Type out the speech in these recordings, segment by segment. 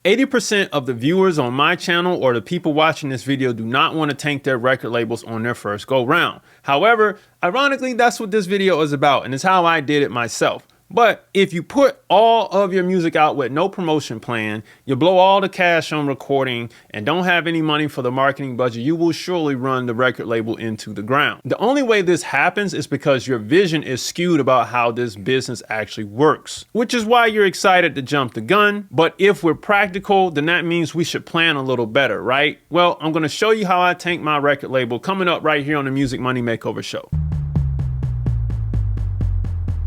80% of the viewers on my channel or the people watching this video do not want to tank their record labels on their first go round. However, ironically, that's what this video is about, and it's how I did it myself. But if you put all of your music out with no promotion plan, you blow all the cash on recording and don't have any money for the marketing budget, you will surely run the record label into the ground. The only way this happens is because your vision is skewed about how this business actually works, which is why you're excited to jump the gun. But if we're practical, then that means we should plan a little better, right? Well, I'm going to show you how I tank my record label coming up right here on the Music Money Makeover Show.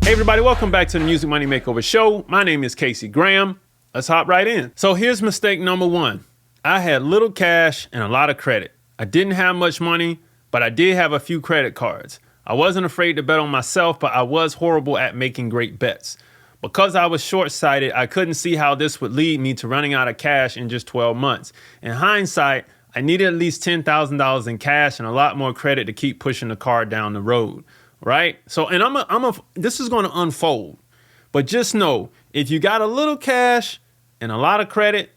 Hey everybody, welcome back to the Music Money Makeover Show. My name is Casey Graham. Let's hop right in. So here's mistake number one. I had little cash and a lot of credit. I didn't have much money, but I did have a few credit cards. I wasn't afraid to bet on myself, but I was horrible at making great bets. Because I was short-sighted, I couldn't see how this would lead me to running out of cash in just 12 months. In hindsight, I needed at least $10,000 in cash and a lot more credit to keep pushing the car down the road. Right? So, and this is going to unfold, but just know if you got a little cash and a lot of credit,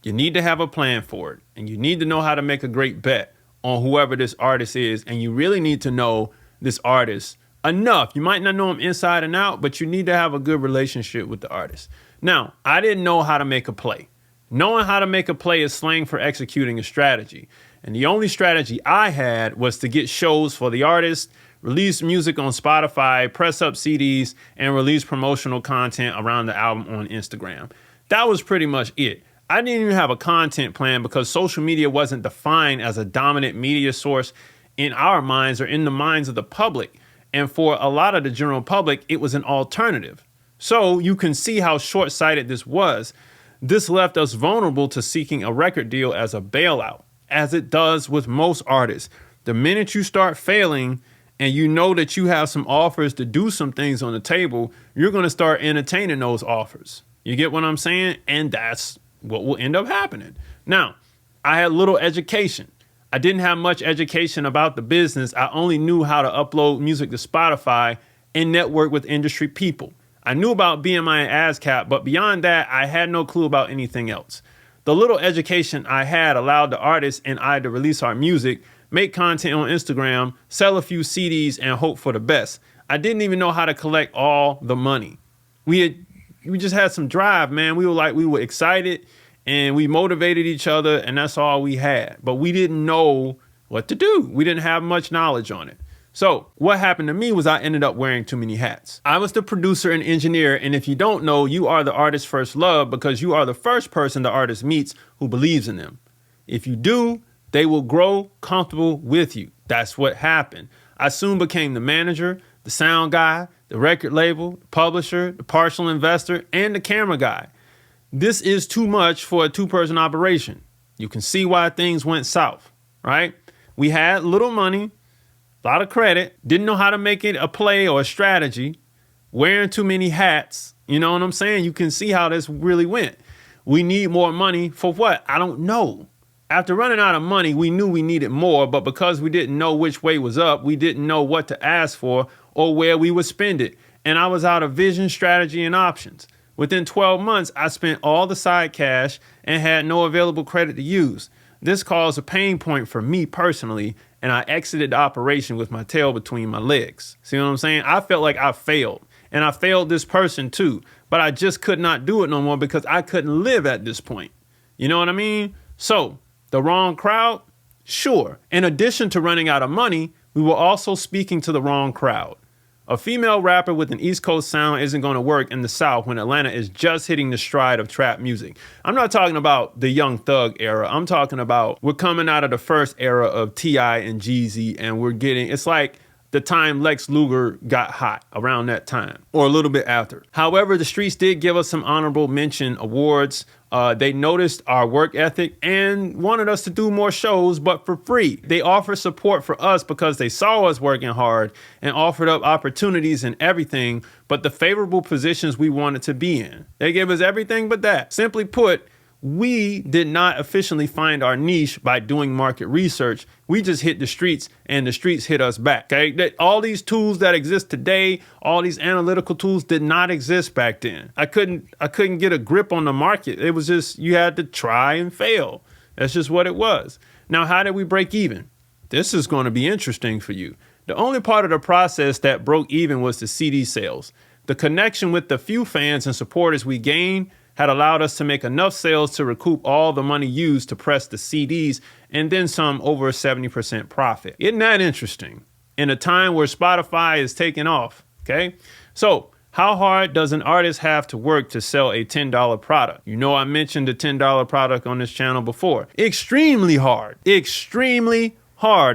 you need to have a plan for it. And you need to know how to make a great bet on whoever this artist is. And you really need to know this artist enough. You might not know him inside and out, but you need to have a good relationship with the artist. Now, I didn't know how to make a play. Knowing how to make a play is slang for executing a strategy. And the only strategy I had was to get shows for the artist, release music on Spotify, press up CDs, and release promotional content around the album on Instagram. That was pretty much it. I didn't even have a content plan because social media wasn't defined as a dominant media source in our minds or in the minds of the public. And for a lot of the general public, it was an alternative. So you can see how short-sighted this was. This left us vulnerable to seeking a record deal as a bailout, as it does with most artists. The minute you start failing, and you know that you have some offers to do some things on the table, you're going to start entertaining those offers. You get what I'm saying? And that's what will end up happening. Now, I had little education. I didn't have much education about the business. I only knew how to upload music to Spotify and network with industry people. I knew about BMI and ASCAP, but beyond that, I had no clue about anything else. The little education I had allowed the artist and I to release our music, make content on Instagram, sell a few CDs, and hope for the best. I didn't even know how to collect all the money. We just had some drive, man. We were excited and we motivated each other, and that's all we had. But we didn't know what to do. We didn't have much knowledge on it. So what happened to me was I ended up wearing too many hats. I was the producer and engineer, and if you don't know, you are the artist's first love because you are the first person the artist meets who believes in them. If you do, they will grow comfortable with you. That's what happened. I soon became the manager, the sound guy, the record label, the publisher, the partial investor, and the camera guy. This is too much for a two-person operation. You can see why things went south, right? We had little money, a lot of credit, didn't know how to make it a play or a strategy, wearing too many hats. You know what I'm saying? You can see how this really went. We need more money for what? I don't know. After running out of money, we knew we needed more, but because we didn't know which way was up, we didn't know what to ask for or where we would spend it. And I was out of vision, strategy, and options. Within 12 months, I spent all the side cash and had no available credit to use. This caused a pain point for me personally, and I exited the operation with my tail between my legs. See what I'm saying? I felt like I failed, and I failed this person too, but I just could not do it no more because I couldn't live at this point. You know what I mean? So, the wrong crowd? Sure. In addition to running out of money, we were also speaking to the wrong crowd. A female rapper with an East Coast sound isn't going to work in the South when Atlanta is just hitting the stride of trap music. I'm not talking about the Young Thug era. I'm talking about we're coming out of the first era of T.I. and Jeezy, and it's like the time Lex Luger got hot around that time or a little bit after. However, the streets did give us some honorable mention awards. They noticed our work ethic and wanted us to do more shows, but for free. They offered support for us because they saw us working hard and offered up opportunities and everything, but the favorable positions we wanted to be in. They gave us everything but that. Simply put, we did not efficiently find our niche by doing market research. We just hit the streets and the streets hit us back. Okay, all these tools that exist today, all these analytical tools did not exist back then. I couldn't get a grip on the market. It was just, you had to try and fail. That's just what it was. Now, how did we break even? This is going to be interesting for you. The only part of the process that broke even was the CD sales. The connection with the few fans and supporters we gained had allowed us to make enough sales to recoup all the money used to press the CDs and then some, over a 70% profit. Isn't that interesting? In a time where Spotify is taking off, okay? So how hard does an artist have to work to sell a $10 product? You know, I mentioned the $10 product on this channel before. Extremely hard,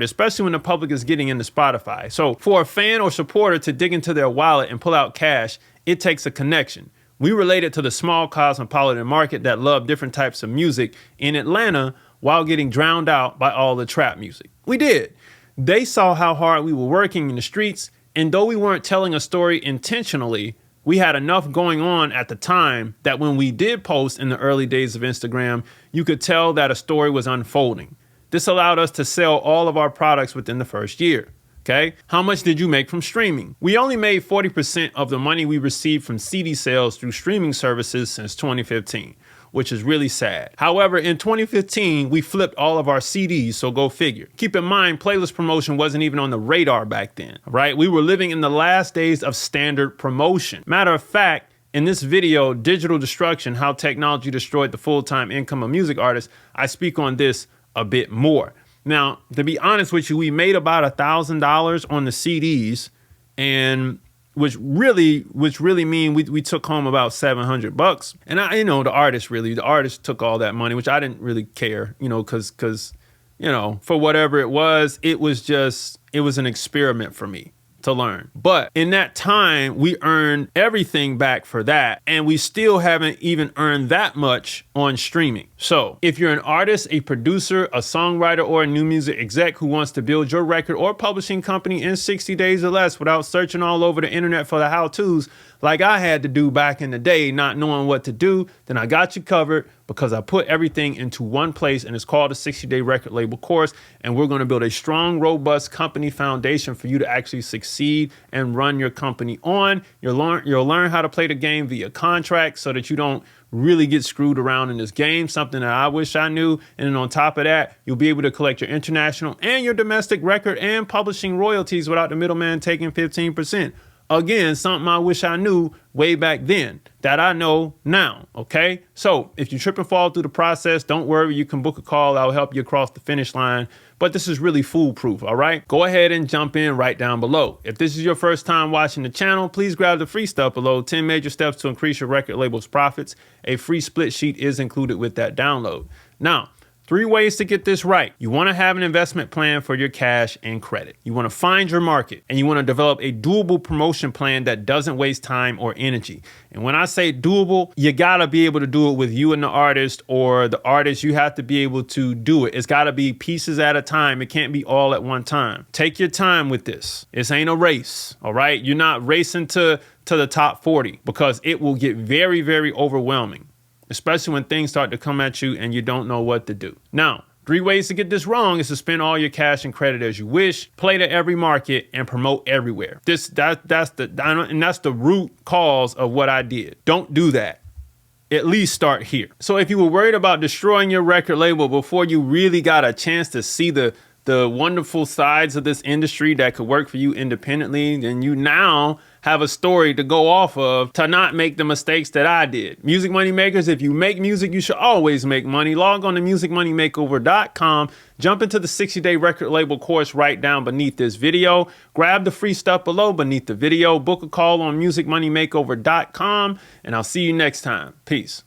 especially when the public is getting into Spotify. So for a fan or supporter to dig into their wallet and pull out cash, it takes a connection. We related to the small cosmopolitan market that loved different types of music in Atlanta while getting drowned out by all the trap music. We did. They saw how hard we were working in the streets, and though we weren't telling a story intentionally, we had enough going on at the time that when we did post in the early days of Instagram, you could tell that a story was unfolding. This allowed us to sell all of our products within the first year. Okay, how much did you make from streaming? We only made 40% of the money we received from CD sales through streaming services since 2015, which is really sad. However, in 2015, we flipped all of our CDs, so go figure. Keep in mind, playlist promotion wasn't even on the radar back then, right? We were living in the last days of standard promotion. Matter of fact, in this video, Digital Destruction, How Technology Destroyed the Full-Time Income of Music Artists, I speak on this a bit more. Now, to be honest with you, we made about $1,000 on the CDs, and which really mean we took home about $700. And the artist took all that money, which I didn't really care, because for whatever it was an experiment for me to learn. But in that time, we earned everything back for that, and we still haven't even earned that much on streaming. So if you're an artist, a producer, a songwriter, or a new music exec who wants to build your record or publishing company in 60 days or less without searching all over the internet for the how-tos, like I had to do back in the day, not knowing what to do, then I got you covered, because I put everything into one place, and it's called a 60-day record label course. And we're going to build a strong, robust company foundation for you to actually succeed and run your company on. You'll learn how to play the game via contract so that you don't really get screwed around in this game, something that I wish I knew. And then on top of that, you'll be able to collect your international and your domestic record and publishing royalties without the middleman taking 15%. Again, something I wish I knew way back then that I know now, okay? So if you trip and fall through the process, don't worry, you can book a call. I'll help you across the finish line. But this is really foolproof, all right? Go ahead and jump in right down below. If this is your first time watching the channel, please grab the free stuff below, 10 major steps to increase your record label's profits. A free split sheet is included with that download. Now, 3 ways to get this right. You want to have an investment plan for your cash and credit. You want to find your market, and you want to develop a doable promotion plan that doesn't waste time or energy. And when I say doable, you got to be able to do it with you and the artist, or the artist, you have to be able to do it. It's got to be pieces at a time. It can't be all at one time. Take your time with this. This ain't a race, all right? You're not racing to the top 40, because it will get very, very overwhelming, especially when things start to come at you and you don't know what to do. Now, 3 ways to get this wrong is to spend all your cash and credit as you wish, play to every market, and promote everywhere. That's the root cause of what I did. Don't do that. At least start here. So if you were worried about destroying your record label before you really got a chance to see the wonderful sides of this industry that could work for you independently, then you now have a story to go off of to not make the mistakes that I did. Music Money Makers, if you make music, you should always make money. Log on to musicmoneymakeover.com. Jump into the 60-day record label course right down beneath this video. Grab the free stuff below beneath the video. Book a call on musicmoneymakeover.com, and I'll see you next time. Peace.